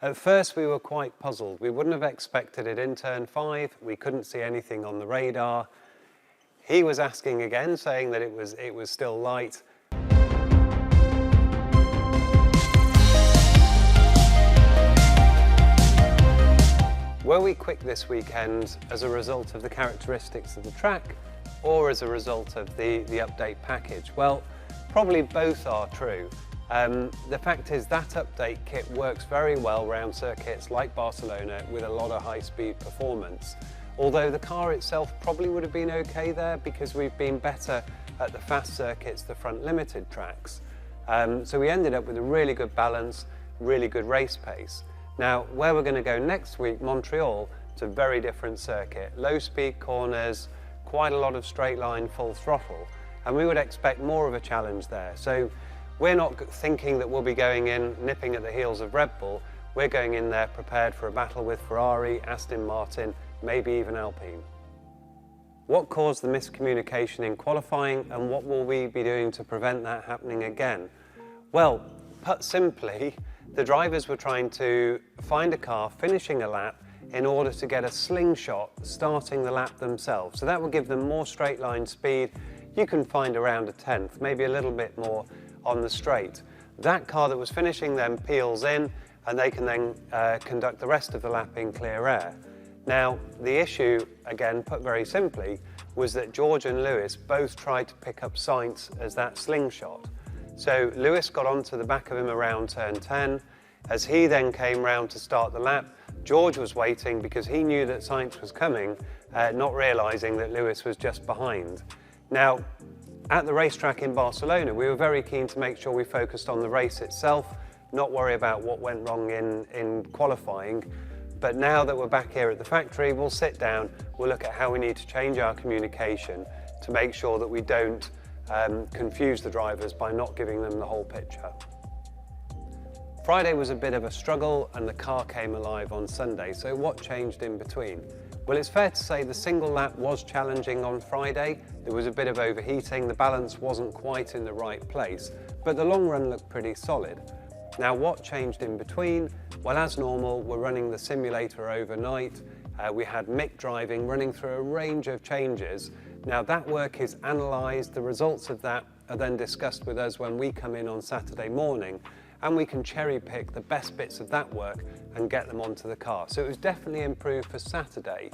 At first we were quite puzzled. We wouldn't have expected it in turn 5. We couldn't see anything on the radar. He was asking again, saying that it was still light. Were we quick this weekend as a result of the characteristics of the track or as a result of the update package? Well, probably both are true. The fact is that update kit works very well around circuits like Barcelona with a lot of high-speed performance. Although the car itself probably would have been okay there because we've been better at the fast circuits, the front limited tracks. So we ended up with a really good balance, really good race pace. Now, where we're going to go next week, Montreal, it's a very different circuit. Low speed corners, quite a lot of straight line, full throttle, and we would expect more of a challenge there. So we're not thinking that we'll be going in nipping at the heels of Red Bull. We're going in there prepared for a battle with Ferrari, Aston Martin, maybe even Alpine. What caused the miscommunication in qualifying, and what will we be doing to prevent that happening again? Well, put simply, the drivers were trying to find a car finishing a lap in order to get a slingshot starting the lap themselves. So that will give them more straight line speed. You can find around a tenth, maybe a little bit more on the straight. That car that was finishing then peels in and they can then conduct the rest of the lap in clear air. Now, the issue, again, put very simply, was that George and Lewis both tried to pick up Sainz as that slingshot. So Lewis got onto the back of him around turn 10. As he then came round to start the lap, George was waiting because he knew that Sainz was coming, not realising that Lewis was just behind. Now, at the racetrack in Barcelona, we were very keen to make sure we focused on the race itself, not worry about what went wrong in qualifying. But now that we're back here at the factory, we'll sit down, we'll look at how we need to change our communication to make sure that we don't confuse the drivers by not giving them the whole picture. Friday was a bit of a struggle and the car came alive on Sunday, so what changed in between? Well, it's fair to say the single lap was challenging on Friday. There was a bit of overheating, the balance wasn't quite in the right place, but the long run looked pretty solid. Now, what changed in between? Well, as normal, we're running the simulator overnight. We had Mick driving, running through a range of changes. Now, that work is analysed. The results of that are then discussed with us when we come in on Saturday morning, and we can cherry pick the best bits of that work and get them onto the car. So it was definitely improved for Saturday,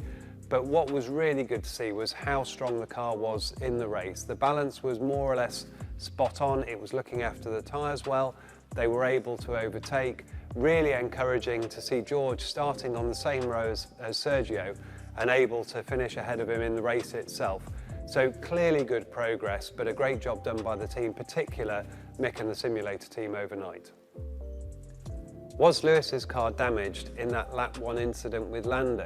but what was really good to see was how strong the car was in the race. The balance was more or less spot on. It was looking after the tyres well. They were able to overtake. Really encouraging to see George starting on the same row as Sergio and able to finish ahead of him in the race itself. So clearly good progress, but a great job done by the team, particular Mick and the simulator team overnight. Was Lewis's car damaged in that lap 1 incident with Lando?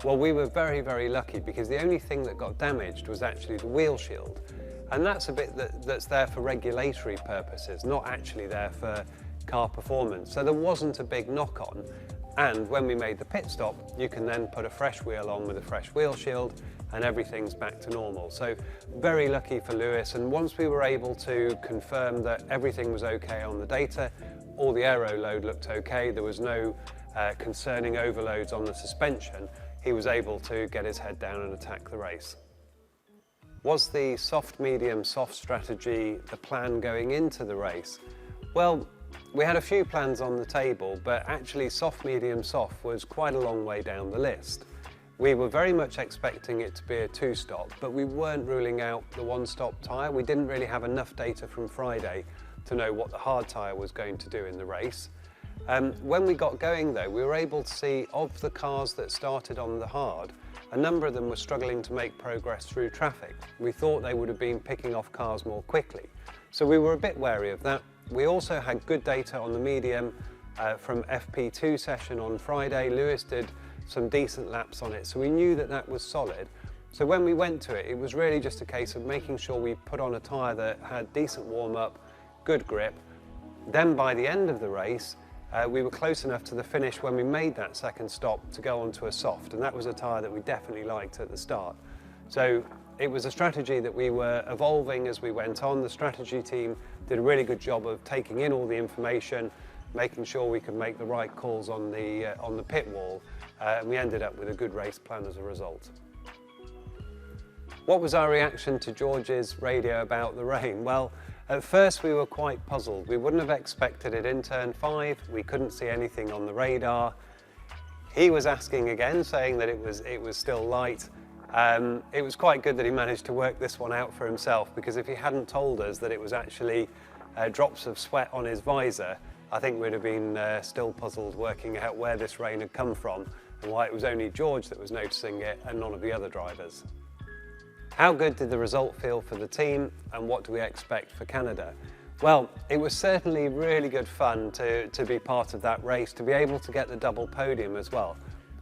Well, we were very, very lucky because the only thing that got damaged was actually the wheel shield. And that's a bit that's there for regulatory purposes, not actually there for car performance. So there wasn't a big knock on. And when we made the pit stop, you can then put a fresh wheel on with a fresh wheel shield and everything's back to normal. So very lucky for Lewis. And once we were able to confirm that everything was okay on the data, all the aero load looked okay, there was no concerning overloads on the suspension, he was able to get his head down and attack the race. Was the soft, medium, soft strategy the plan going into the race? Well, we had a few plans on the table, but actually soft, medium, soft was quite a long way down the list. We were very much expecting it to be a 2-stop, but we weren't ruling out the 1-stop tyre. We didn't really have enough data from Friday to know what the hard tyre was going to do in the race. When we got going though, we were able to see of the cars that started on the hard, a number of them were struggling to make progress through traffic. We thought they would have been picking off cars more quickly. So we were a bit wary of that. We also had good data on the medium from FP2 session on Friday. Lewis did some decent laps on it, so we knew that that was solid. So when we went to it, it was really just a case of making sure we put on a tyre that had decent warm-up, good grip. Then by the end of the race, we were close enough to the finish when we made that second stop to go onto a soft, and that was a tyre that we definitely liked at the start. So it was a strategy that we were evolving as we went on. The strategy team did a really good job of taking in all the information, making sure we could make the right calls on the pit wall, and we ended up with a good race plan as a result. What was our reaction to George's radio about the rain? Well, at first we were quite puzzled. We wouldn't have expected it in turn 5. We couldn't see anything on the radar. He was asking again, saying that it was still light. It was quite good that he managed to work this one out for himself, because if he hadn't told us that it was actually drops of sweat on his visor, I think we'd have been still puzzled working out where this rain had come from and why it was only George that was noticing it and none of the other drivers. How good did the result feel for the team, and what do we expect for Canada? Well, it was certainly really good fun to be part of that race, to be able to get the double podium as well.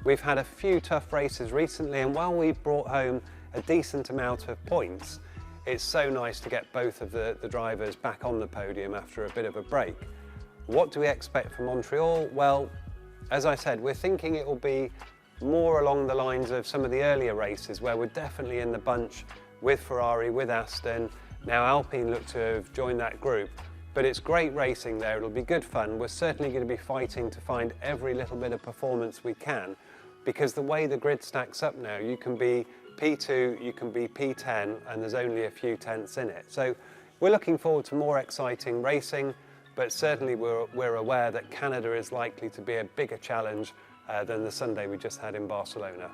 We've had a few tough races recently, and while we've brought home a decent amount of points, it's so nice to get both of the drivers back on the podium after a bit of a break. What do we expect from Montreal? Well, as I said, we're thinking it will be more along the lines of some of the earlier races where we're definitely in the bunch with Ferrari, with Aston. Now Alpine look to have joined that group, but it's great racing there. It'll be good fun. We're certainly going to be fighting to find every little bit of performance we can, because the way the grid stacks up now, you can be P2, you can be P10, and there's only a few tenths in it. So we're looking forward to more exciting racing, but certainly we're aware that Canada is likely to be a bigger challenge than the Sunday we just had in Barcelona.